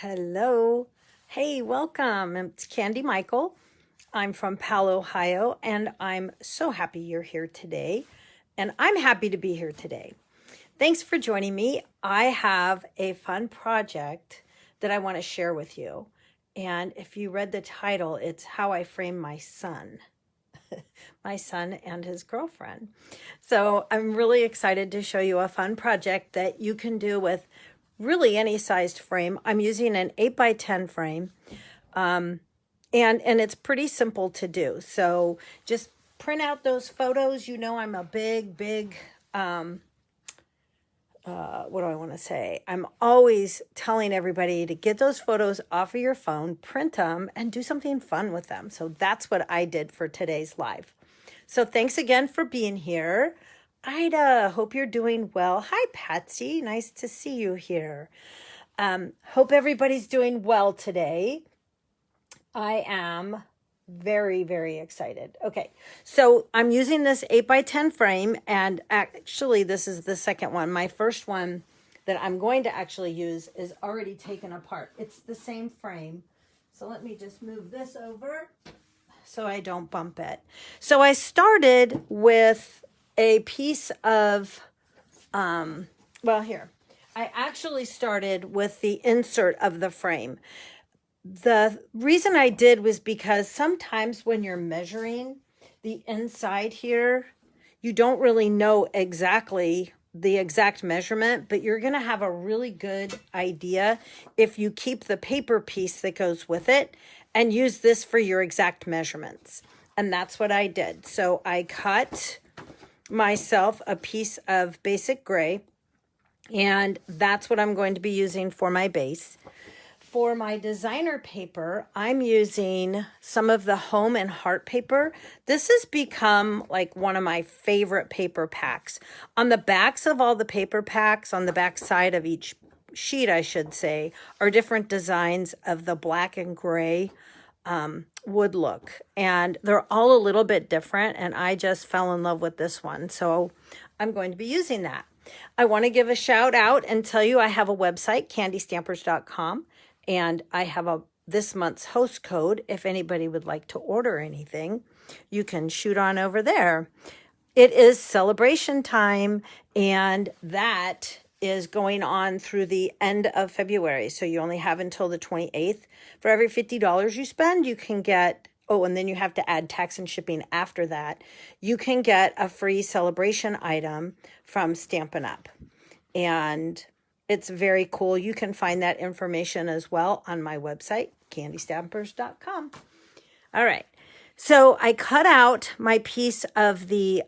Hello. Hey, welcome. It's Candy Michael. I'm from Powell, Ohio, and I'm so happy you're here today. And I'm happy to be here today. Thanks for joining me. I have a fun project that I want to share with you. And if you read the title, it's How I Framed My Son. My son and his girlfriend. So I'm really excited to show you a fun project that you can do with really any sized frame. I'm using an 8x10 frame, and it's pretty simple to do. So just print out those photos. You know, I'm a big what do I want to say? I'm always telling everybody to get those photos off of your phone, print them, and do something fun with them. So that's what I did for today's live. So thanks again for being here. Ida, hope you're doing well. Hi, Patsy. Nice to see you here. Hope everybody's doing well today. I am very excited. Okay, so I'm using this 8x10 frame, and actually this is the second one. My first one that I'm going to actually use is already taken apart. It's the same frame. So let me just move this over so I don't bump it. So I started with a piece of, here. I actually started with the insert of the frame. The reason I did was because sometimes when you're measuring the inside here, you don't really know exactly the exact measurement, but you're going to have a really good idea if you keep the paper piece that goes with it and use this for your exact measurements. And that's what I did. So I cut myself a piece of basic gray, and that's what I'm going to be using for my base. For my designer paper, I'm using some of the Home and Heart paper. This has become like one of my favorite paper packs. On the backs of all the paper packs, on the back side of each sheet, I should say, are different designs of the black and gray wood look, and they're all a little bit different, and I just fell in love with this one, so I'm going to be using that. I want to give a shout out and tell you I have a website, candystampers.com, and I have this month's host code. If anybody would like to order anything, you can shoot on over there. It is celebration time, and that is going on through the end of February. So you only have until the 28th. For every $50 you spend, you can get, and then you have to add tax and shipping after that. You can get a free celebration item from Stampin' Up. And it's very cool. You can find that information as well on my website, candystampers.com. All right. So I cut out my piece of the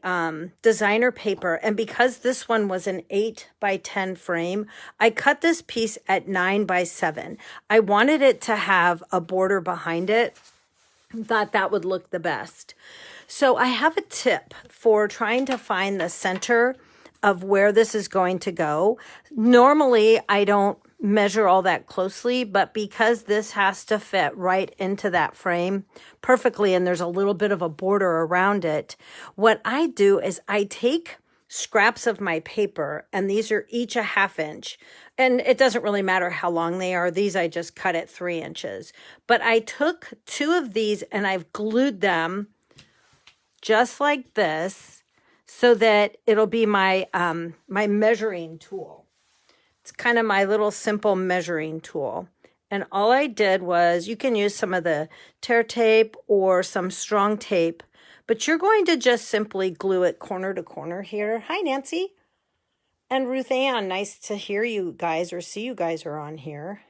designer paper, and because this one was an 8x10 frame, I cut this piece at 9x7. I wanted it to have a border behind it. Thought that would look the best. So I have a tip for trying to find the center of where this is going to go. Normally, I don't measure all that closely, but because this has to fit right into that frame perfectly, and there's a little bit of a border around it, what I do is I take scraps of my paper, and these are each a 1/2 inch, and it doesn't really matter how long they are. These I just cut at 3 inches, but I took 2 of these and I've glued them just like this so that it'll be my my measuring tool. It's kind of my little simple measuring tool. And all I did was, you can use some of the tear tape or some strong tape, but you're going to just simply glue it corner to corner here. Hi, Nancy. And Ruth Ann, nice to hear you guys or see you guys are on here.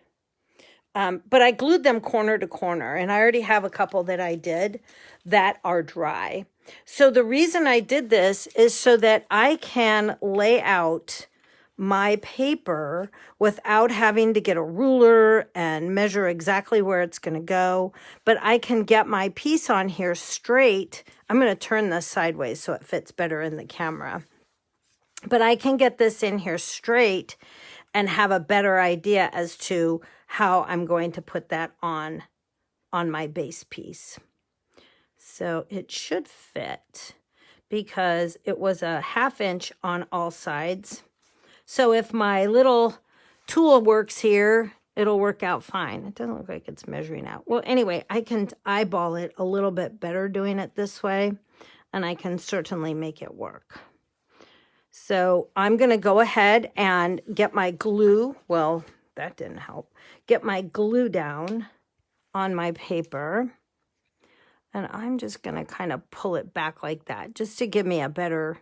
But I glued them corner to corner, and I already have a couple that I did that are dry. So the reason I did this is so that I can lay out my paper without having to get a ruler and measure exactly where it's going to go. But I can get my piece on here straight. I'm going to turn this sideways so it fits better in the camera. But I can get this in here straight and have a better idea as to how I'm going to put that on my base piece. So it should fit because it was a 1/2 inch on all sides. So if my little tool works here, it'll work out fine. It doesn't look like it's measuring out. Well, anyway, I can eyeball it a little bit better doing it this way, and I can certainly make it work. So I'm going to go ahead and get my glue. Well, that didn't help. Get my glue down on my paper. And I'm just going to kind of pull it back like that just to give me a better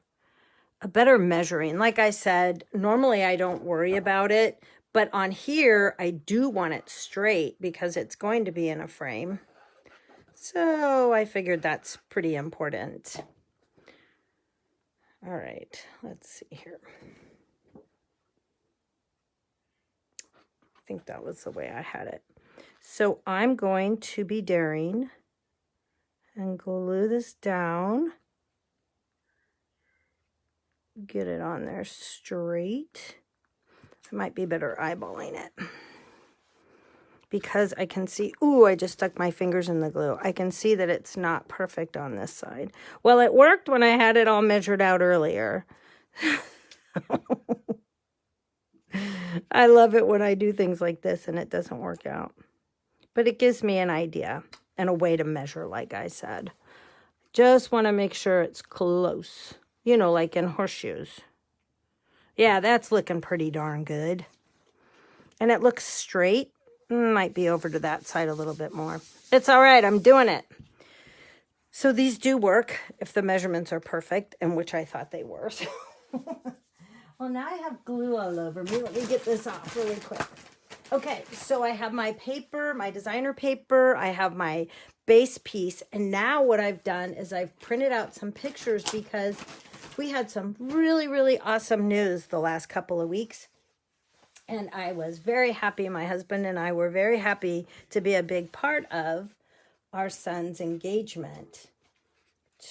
measuring. Like I said, normally I don't worry about it, but on here I do want it straight because it's going to be in a frame. So I figured that's pretty important. All right, let's see here. I think that was the way I had it. So I'm going to be daring and glue this down. Get it on there straight. I might be better eyeballing it because I can see, ooh, I just stuck my fingers in the glue. I can see that it's not perfect on this side. Well, it worked when I had it all measured out earlier. I love it when I do things like this and it doesn't work out. But it gives me an idea and a way to measure, like I said. Just want to make sure it's close. You know, like in horseshoes. Yeah, that's looking pretty darn good. And it looks straight. Might be over to that side a little bit more. It's all right. I'm doing it. So these do work if the measurements are perfect, and which I thought they were. So. Well, now I have glue all over me. Let me get this off really quick. Okay, so I have my paper, my designer paper. I have my base piece. And now what I've done is I've printed out some pictures because we had some really, really awesome news the last couple of weeks. And I was very happy. My husband and I were very happy to be a big part of our son's engagement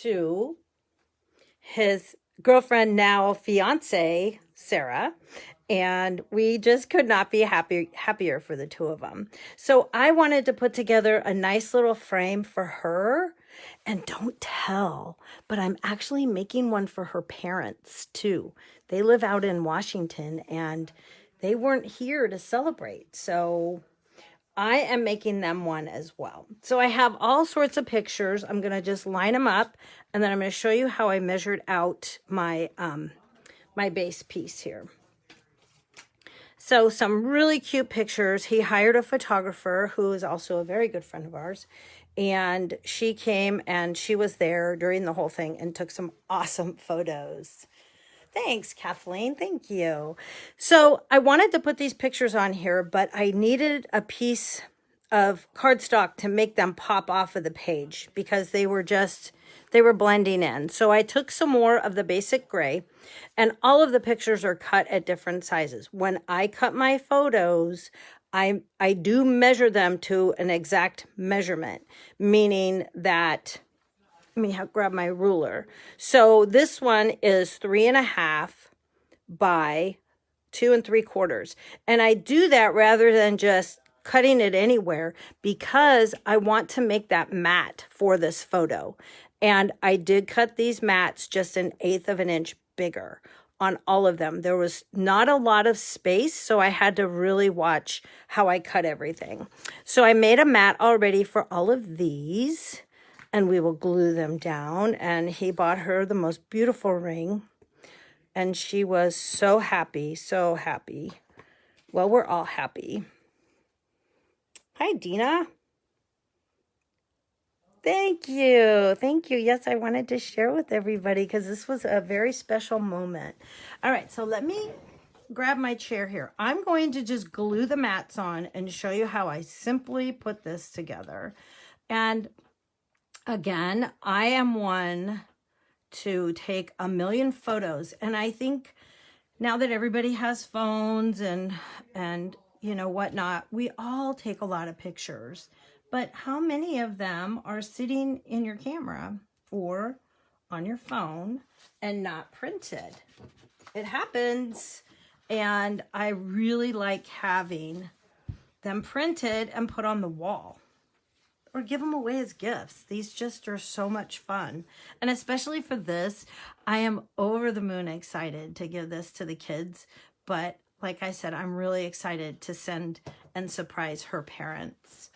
to his girlfriend, now fiance, Sarah. And we just could not be happier for the two of them. So I wanted to put together a nice little frame for her. And don't tell, but I'm actually making one for her parents too. They live out in Washington and they weren't here to celebrate. So I am making them one as well. So I have all sorts of pictures. I'm going to just line them up and then I'm going to show you how I measured out my, my base piece here. So some really cute pictures. He hired a photographer who is also a very good friend of ours. And she came and she was there during the whole thing and took some awesome photos. Thanks, Kathleen. Thank you. So I wanted to put these pictures on here, but I needed a piece of cardstock to make them pop off of the page because they were blending in. So I took some more of the basic gray and all of the pictures are cut at different sizes. When I cut my photos, I do measure them to an exact measurement, meaning that, let me grab my ruler. So this one is 3.5 by 2 3/4. And I do that rather than just cutting it anywhere because I want to make that mat for this photo. And I did cut these mats just 1/8 of an inch bigger on all of them. There was not a lot of space, so I had to really watch how I cut everything. So I made a mat already for all of these, and we will glue them down. And he bought her the most beautiful ring, and she was so happy, so happy. Well, we're all happy. Hi, Dina. Thank you. Thank you. Yes, I wanted to share with everybody because this was a very special moment. All right, so let me grab my chair here. I'm going to just glue the mats on and show you how I simply put this together. And again, I am one to take a million photos. And I think now that everybody has phones and you know, whatnot, we all take a lot of pictures. But how many of them are sitting in your camera or on your phone and not printed? It happens. And I really like having them printed and put on the wall or give them away as gifts. These just are so much fun. And especially for this, I am over the moon excited to give this to the kids. But like I said, I'm really excited to send and surprise her parents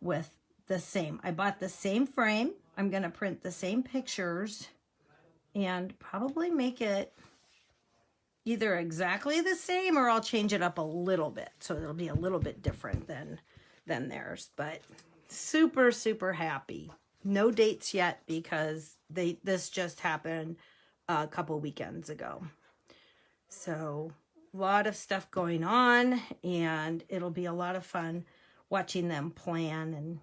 with the same. I bought the same frame. I'm going to print the same pictures and probably make it either exactly the same or I'll change it up a little bit. So it'll be a little bit different than theirs, but super, super happy. No dates yet because this just happened a couple weekends ago. So a lot of stuff going on, and it'll be a lot of fun watching them plan and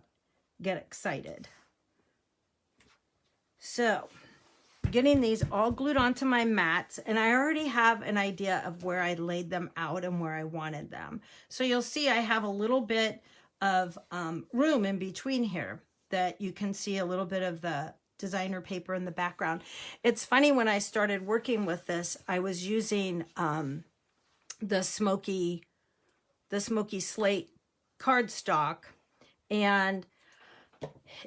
get excited. So getting these all glued onto my mats, and I already have an idea of where I laid them out and where I wanted them. So you'll see I have a little bit of room in between here that you can see a little bit of the designer paper in the background. It's funny, when I started working with this, I was using the smoky slate cardstock, and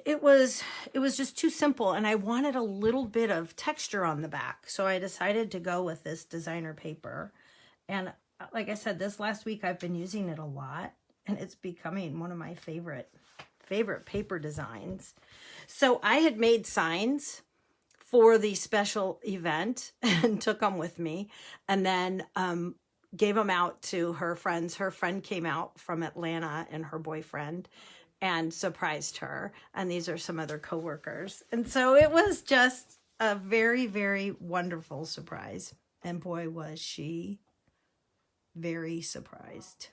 it was just too simple, and I wanted a little bit of texture on the back, so I decided to go with this designer paper. And like I said, this last week I've been using it a lot, and it's becoming one of my favorite paper designs. So I had made signs for the special event and took them with me, and then gave them out to her friends. Her friend came out from Atlanta and her boyfriend and surprised her. And these are some other coworkers. And so it was just a very, very wonderful surprise. And boy, was she very surprised.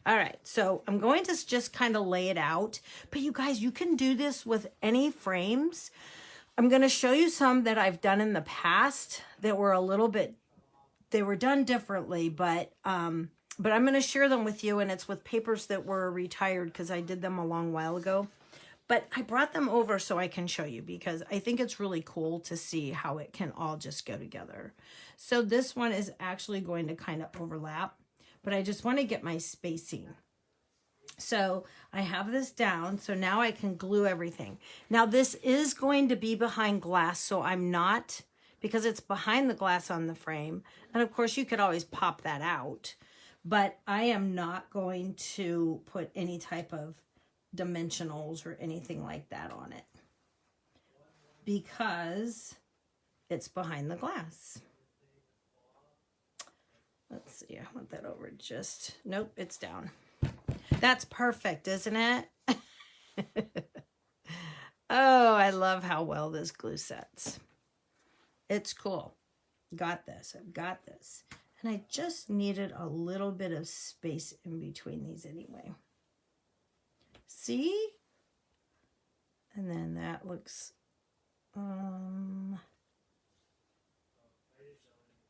All right, so I'm going to just kind of lay it out. But you guys, you can do this with any frames. I'm going to show you some that I've done in the past that were a little bit, they were done differently, but I'm going to share them with you, and it's with papers that were retired because I did them a long while ago. But I brought them over so I can show you, because I think it's really cool to see how it can all just go together. So this one is actually going to kind of overlap, but I just want to get my spacing. So I have this down, so now I can glue everything. Now this is going to be behind glass, so I'm not, because it's behind the glass on the frame. And of course you could always pop that out, but I am not going to put any type of dimensionals or anything like that on it because it's behind the glass. Let's see, I want that over just, nope, it's down. That's perfect, isn't it? Oh, I love how well this glue sets. It's cool. Got this, I've got this. And I just needed a little bit of space in between these anyway. See? And then that looks,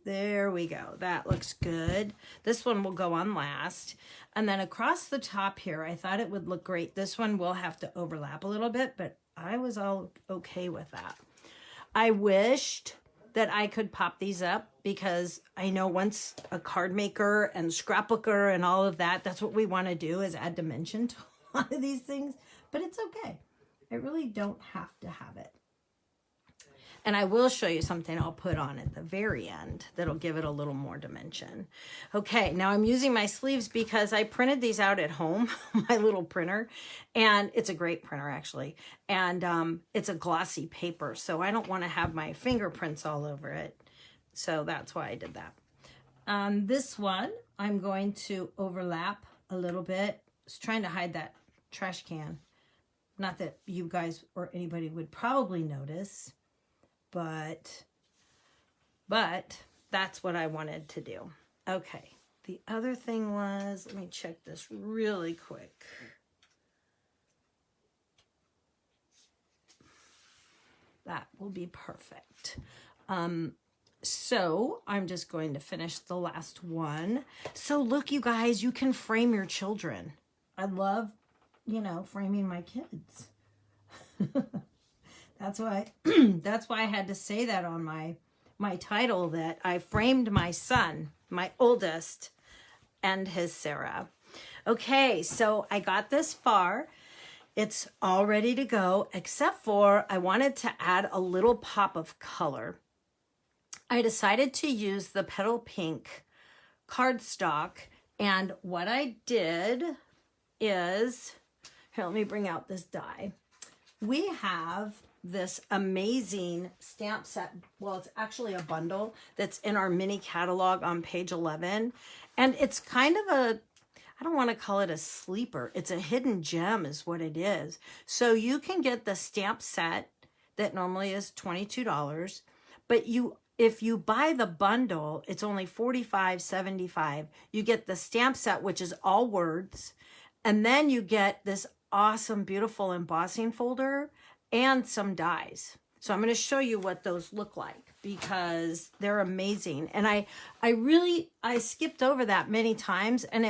there we go. That looks good. This one will go on last. And then across the top here, I thought it would look great. This one will have to overlap a little bit, but I was all okay with that. I wished that I could pop these up because I know once a card maker and scrapbooker and all of that, that's what we want to do, is add dimension to a lot of these things, but it's okay. I really don't have to have it. And I will show you something I'll put on at the very end that'll give it a little more dimension. Okay, now I'm using my sleeves because I printed these out at home, my little printer, and it's a great printer actually. And it's a glossy paper, so I don't want to have my fingerprints all over it. So that's why I did that. This one, I'm going to overlap a little bit. I was trying to hide that trash can. Not that you guys or anybody would probably notice. But that's what I wanted to do. Okay, the other thing was, let me check this really quick. That will be perfect. So I'm just going to finish the last one. So look, you guys, you can frame your children. I love, you know, framing my kids. That's why I had to say that on my title, that I framed my son, my oldest, and his Sarah. Okay, so I got this far. It's all ready to go, except for I wanted to add a little pop of color. I decided to use the Petal Pink cardstock. And what I did is, here, let me bring out this die. We have this amazing stamp set. Well, it's actually a bundle that's in our mini catalog on page 11. And it's kind of a, I don't want to call it a sleeper. It's a hidden gem is what it is. So you can get the stamp set that normally is $22, but if you buy the bundle, it's only $45.75. You get the stamp set, which is all words, and then you get this awesome, beautiful embossing folder and some dies. So I'm going to show you what those look like because they're amazing. And I skipped over that many times, and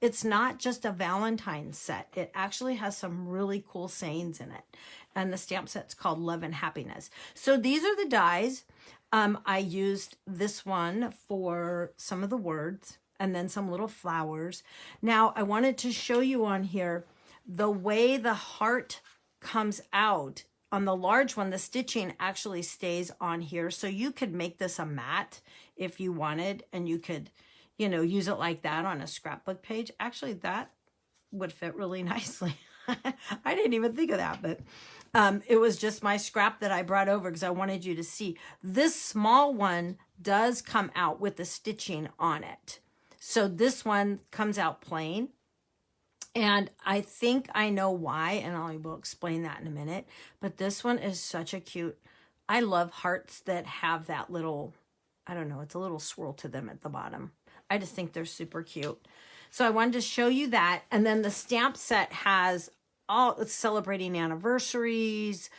it's not just a Valentine's set. It actually has some really cool sayings in it. And the stamp set's called Love and Happiness. So these are the dies. I used this one for some of the words and then some little flowers. Now I wanted to show you on here the way the heart comes out. On the large one, the stitching actually stays on here. So you could make this a mat if you wanted, and you could, use it like that on a scrapbook page. Actually, that would fit really nicely. I didn't even think of that, but it was just my scrap that I brought over because I wanted you to see. This small one does come out with the stitching on it. So this one comes out plain. And I think I know why, and I will explain that in a minute. But this one is such a cute, I love hearts that have that little, I don't know, it's a little swirl to them at the bottom. I just think they're super cute. So I wanted to show you that. And then the stamp set has it's celebrating anniversaries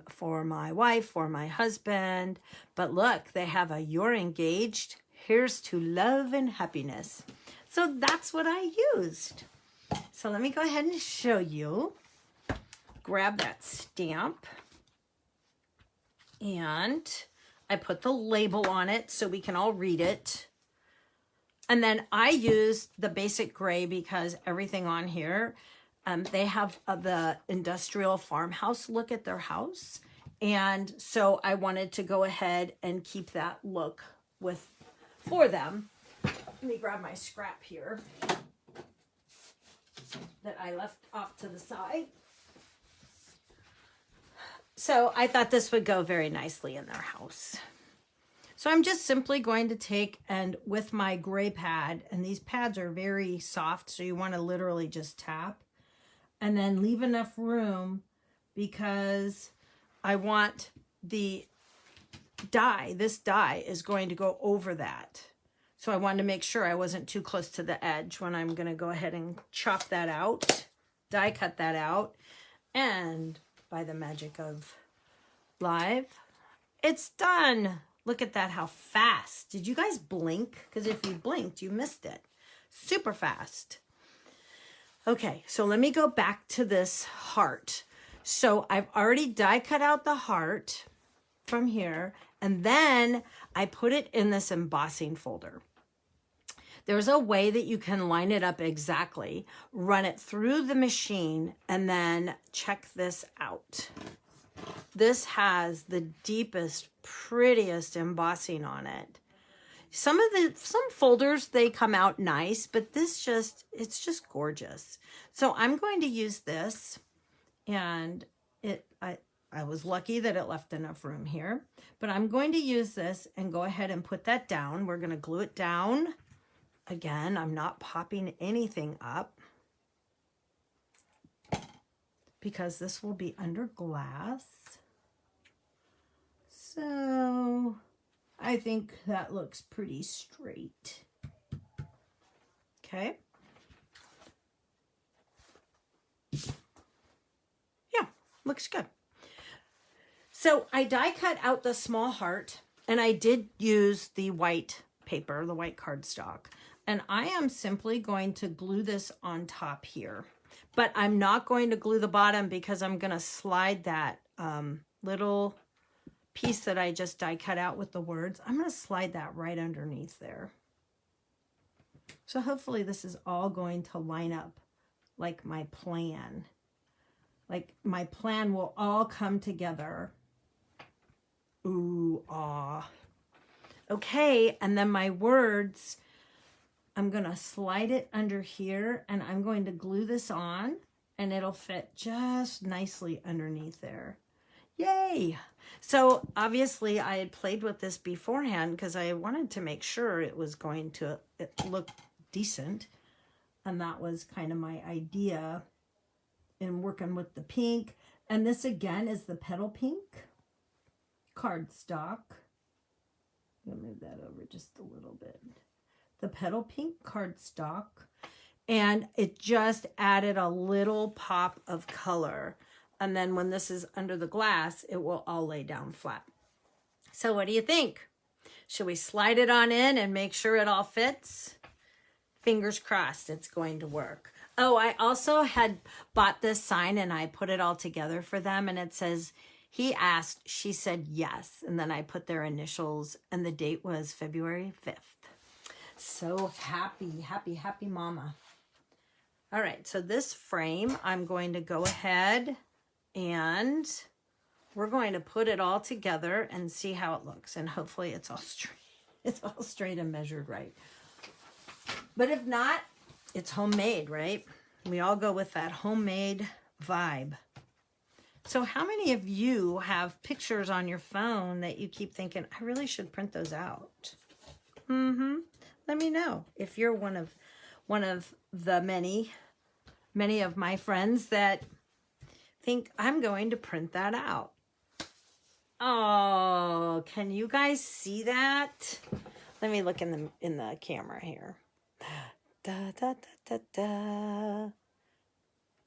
for my wife, for my husband. But look, they have a "You're engaged. Here's to love and happiness." So that's what I used. So let me go ahead and show you. Grab that stamp. And I put the label on it so we can all read it. And then I used the basic gray because everything on here, they have the industrial farmhouse look at their house. And so I wanted to go ahead and keep that look for them. Let me grab my scrap here that I left off to the side. So I thought this would go very nicely in their house. So I'm just simply going to take, and with my gray pad, and these pads are very soft, so you want to literally just tap and then leave enough room because I want the die, this die is going to go over that. So I wanted to make sure I wasn't too close to the edge when I'm going to go ahead and chop that out, die cut that out, and by the magic of live, it's done. Look at that, how fast. Did you guys blink? Because if you blinked, you missed it. Super fast. Okay, so let me go back to this heart. So I've already die cut out the heart from here, and then I put it in this embossing folder. There's a way that you can line it up exactly, run it through the machine, and then check this out. This has the deepest, prettiest embossing on it. Some folders, they come out nice, but it's just gorgeous. So I'm going to use this, and I was lucky that it left enough room here, but I'm going to use this and go ahead and put that down. We're going to glue it down. Again, I'm not popping anything up because this will be under glass. So I think that looks pretty straight. Okay. Yeah, looks good. So I die cut out the small heart, and I did use the white paper, the white cardstock. And I am simply going to glue this on top here. But I'm not going to glue the bottom because I'm going to slide that little piece that I just die cut out with the words. I'm going to slide that right underneath there. So hopefully this is all going to line up like my plan. Like my plan will all come together. Ooh, ah. Okay, and then my words, I'm going to slide it under here, and I'm going to glue this on, and it'll fit just nicely underneath there. Yay! So obviously I had played with this beforehand because I wanted to make sure it was going to look decent. And that was kind of my idea in working with the pink. And this again is the petal pink cardstock. I'm going to move that over just a little bit. The petal pink cardstock. And it just added a little pop of color. And then when this is under the glass, it will all lay down flat. So what do you think? Should we slide it on in and make sure it all fits? Fingers crossed it's going to work. Oh, I also had bought this sign and I put it all together for them. And it says, he asked, she said yes. And then I put their initials and the date was February 5th. So happy, happy, happy mama. All right, so this frame, I'm going to go ahead and we're going to put it all together and see how it looks. And hopefully it's all straight. It's all straight and measured right. But if not, it's homemade, right? We all go with that homemade vibe. So how many of you have pictures on your phone that you keep thinking, I really should print those out? Let me know if you're one of the many of my friends that think I'm going to print that out. Oh, can you guys see that? Let me look in the camera here. Da, da, da, da, da.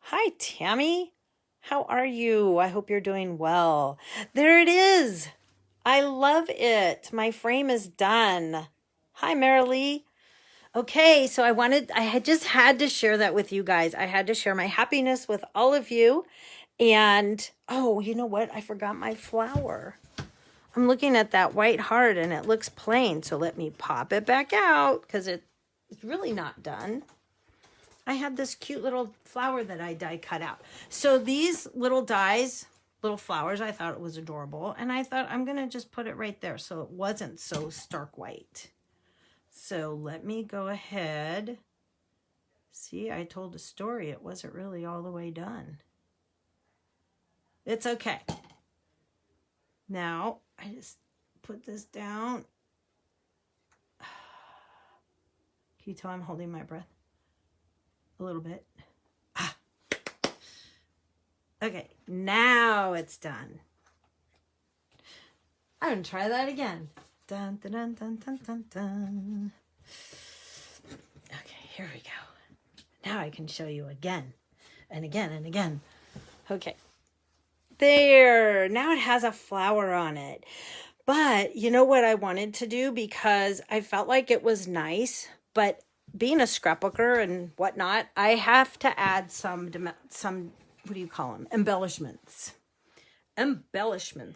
Hi, Tammy. How are you? I hope you're doing well. There it is. I love it. My frame is done. Hi, Marilee. Okay, so I had just had to share that with you guys. I had to share my happiness with all of you. And, oh, you know what? I forgot my flower. I'm looking at that white heart and it looks plain. So let me pop it back out because it's really not done. I had this cute little flower that I die cut out. So these little dies, little flowers, I thought it was adorable. And I thought I'm going to just put it right there so it wasn't so stark white. So let me go ahead. See, I told a story. It wasn't really all the way done. It's okay. Now, I just put this down. Can you tell I'm holding my breath? A little bit. Okay, now it's done. I'm going to try that again. Dun, dun, dun, dun, dun, dun, dun. Okay, here we go. Now I can show you again and again and again. Okay. There. Now it has a flower on it. But you know what I wanted to do because I felt like it was nice, but being a scrapbooker and whatnot, I have to add some, what do you call them? Embellishments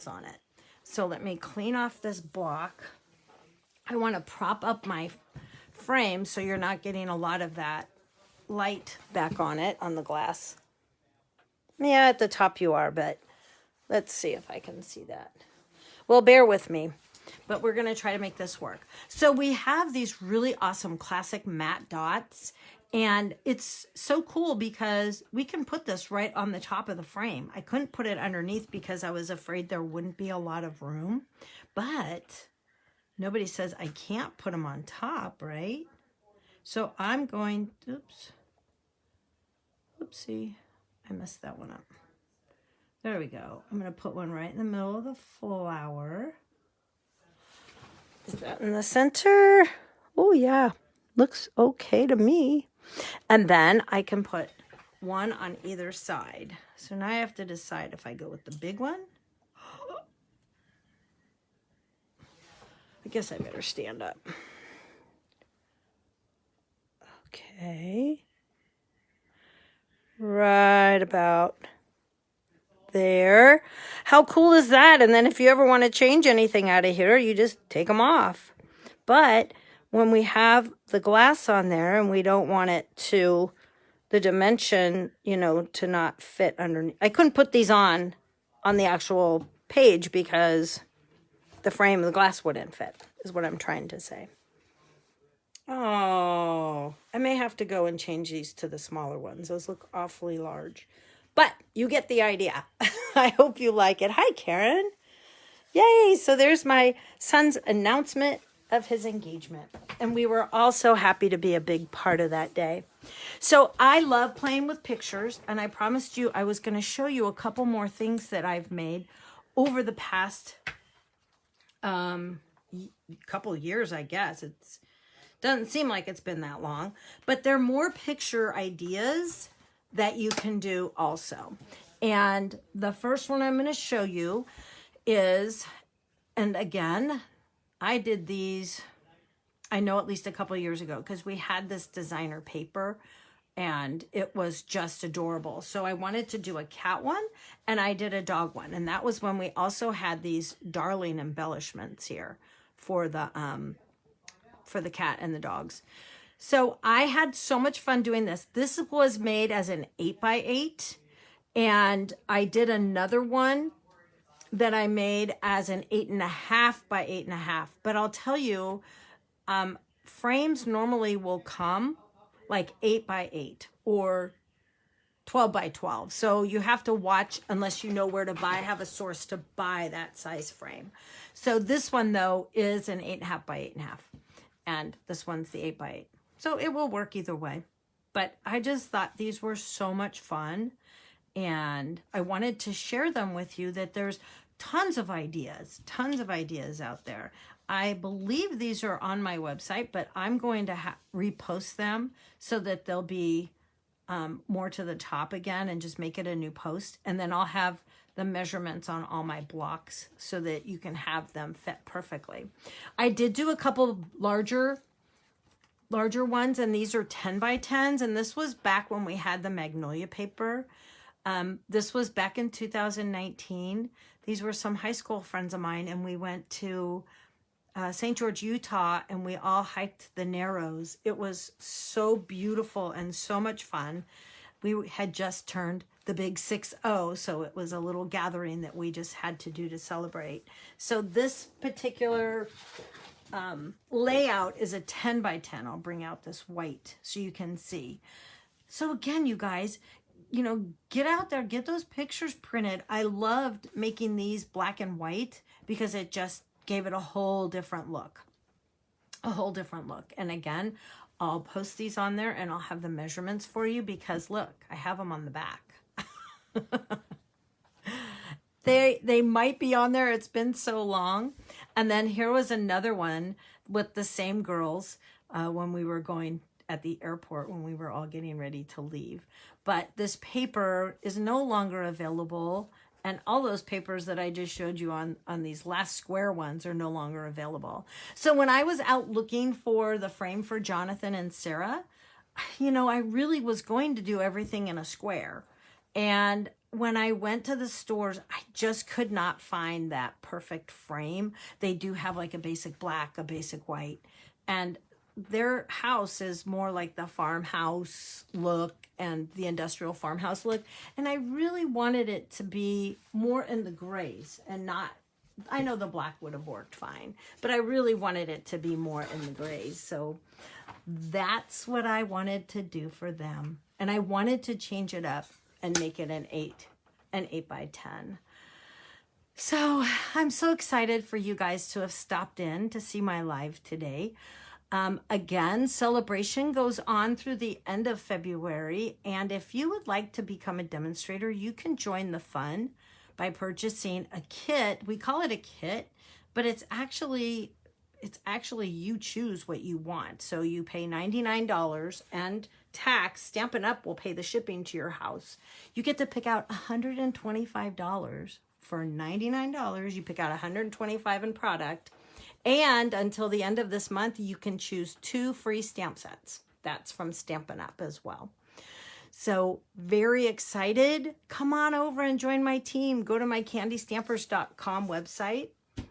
on it. So let me clean off this block. I want to prop up my frame so you're not getting a lot of that light back on it, on the glass. Yeah, at the top you are, but let's see if I can see that. Well, bear with me, but we're going to try to make this work. So we have these really awesome classic matte dots, and it's so cool because we can put this right on the top of the frame. I couldn't put it underneath because I was afraid there wouldn't be a lot of room, but nobody says I can't put them on top, right? So I'm going, oopsie, I messed that one up. There we go. I'm going to put one right in the middle of the flower. Is that in the center? Oh, yeah. Looks okay to me. And then I can put one on either side. So now I have to decide if I go with the big one. I guess I better stand up. Okay. Right about there. How cool is that? And then if you ever want to change anything out of here, you just take them off. But when we have the glass on there and we don't want it to, the dimension, you know, to not fit underneath. I couldn't put these on the actual page because the frame of the glass wouldn't fit, is what I'm trying to say. Oh, I may have to go and change these to the smaller ones. Those look awfully large. But you get the idea. I hope you like it. Hi, Karen. Yay. So there's my son's announcement of his engagement. And we were all so happy to be a big part of that day. So I love playing with pictures. And I promised you I was going to show you a couple more things that I've made over the past couple years, I guess. It's doesn't seem like it's been that long, but they're more picture ideas that you can do also. And the first one I'm going to show you is, and again, I did these, I know at least a couple years ago, because we had this designer paper and it was just adorable. So I wanted to do a cat one and I did a dog one. And that was when we also had these darling embellishments here for the cat and the dogs. So I had so much fun doing this. This was made as an 8x8, and I did another one that I made as an 8.5 by 8.5. But I'll tell you, frames normally will come like 8x8 or 12x12. So you have to watch, unless you know where to buy, have a source to buy that size frame. So this one though is an 8.5 by 8.5. And this one's the 8x8. So it will work either way. But I just thought these were so much fun. And I wanted to share them with you, that there's tons of ideas out there. I believe these are on my website, but I'm going to repost them so that they'll be more to the top again and just make it a new post. And then I'll have the measurements on all my blocks so that you can have them fit perfectly. I did do a couple larger ones, and these are 10 by 10s. And this was back when we had the magnolia paper. This was back in 2019. These were some high school friends of mine, and we went to St. George, Utah, and we all hiked the Narrows. It was so beautiful and so much fun. We had just turned the big 6-0, so it was a little gathering that we just had to do to celebrate. So this particular layout is a 10 by 10. I'll bring out this white so you can see. So again, you guys, you know, get out there, get those pictures printed. I loved making these black and white because it just gave it a whole different look. And again, I'll post these on there and I'll have the measurements for you because look, I have them on the back. They might be on there. It's been so long. And then here was another one with the same girls when we were going at the airport, when we were all getting ready to leave. But this paper is no longer available. And all those papers that I just showed you on these last square ones are no longer available. So when I was out looking for the frame for Jonathan and Sarah, you know, I really was going to do everything in a square. And when I went to the stores, I just could not find that perfect frame. They do have like a basic black, a basic white, and their house is more like the farmhouse look and the industrial farmhouse look. And I really wanted it to be more in the grays and not, I know the black would have worked fine, but I really wanted it to be more in the grays. So that's what I wanted to do for them. And I wanted to change it up and make it an 8 by 10. So I'm so excited for you guys to have stopped in to see my live today. Again, celebration goes on through the end of February. And if you would like to become a demonstrator, you can join the fun by purchasing a kit. We call it a kit, but it's actually you choose what you want. So you pay $99 and tax. Stampin' Up! Will pay the shipping to your house. You get to pick out $125 for $99. You pick out $125 in product. And until the end of this month, you can choose 2 free stamp sets. That's from Stampin' Up! As well. So very excited. Come on over and join my team. Go to my candystampers.com website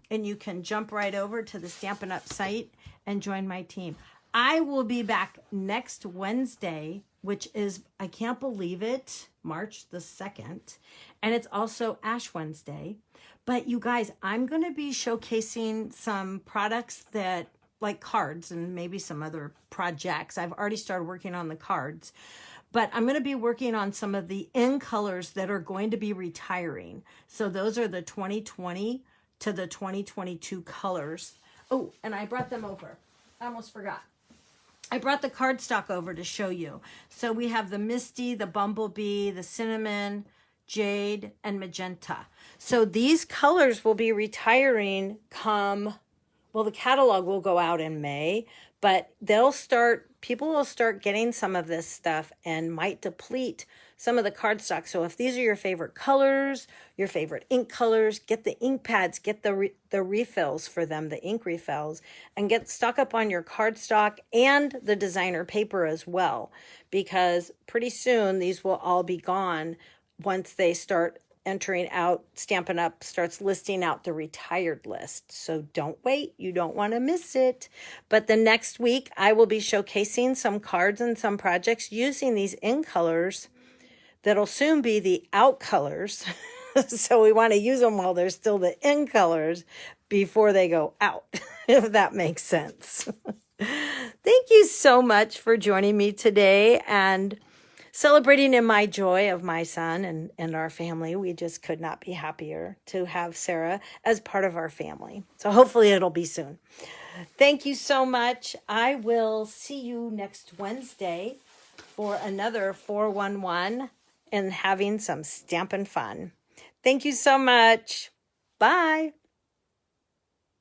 and you can jump right over to the Stampin' Up! Site and join my team. I will be back next Wednesday, which is, I can't believe it, March the 2nd. And it's also Ash Wednesday. But you guys, I'm going to be showcasing some products that like cards and maybe some other projects. I've already started working on the cards, but I'm going to be working on some of the in colors that are going to be retiring. So those are the 2020 to the 2022 colors. Oh, and I brought them over. I almost forgot. I brought the cardstock over to show you. So we have the Misty, the Bumblebee, the Cinnamon, Jade, and Magenta. So these colors will be retiring come, well, the catalog will go out in May, but people will start getting some of this stuff and might deplete some of the cardstock. So if these are your favorite colors, your favorite ink colors, get the ink pads, get the refills for them, the ink refills, and get stock up on your cardstock and the designer paper as well, because pretty soon these will all be gone once they start entering out, Stampin' Up! Starts listing out the retired list. So don't wait. You don't want to miss it. But the next week, I will be showcasing some cards and some projects using these in colors that'll soon be the out colors. So we want to use them while they're still the in colors before they go out, if that makes sense. Thank you so much for joining me today and celebrating in my joy of my son and our family. We just could not be happier to have Sarah as part of our family. So hopefully it'll be soon. Thank you so much. I will see you next Wednesday for another 411 and having some stampin' fun. Thank you so much. Bye.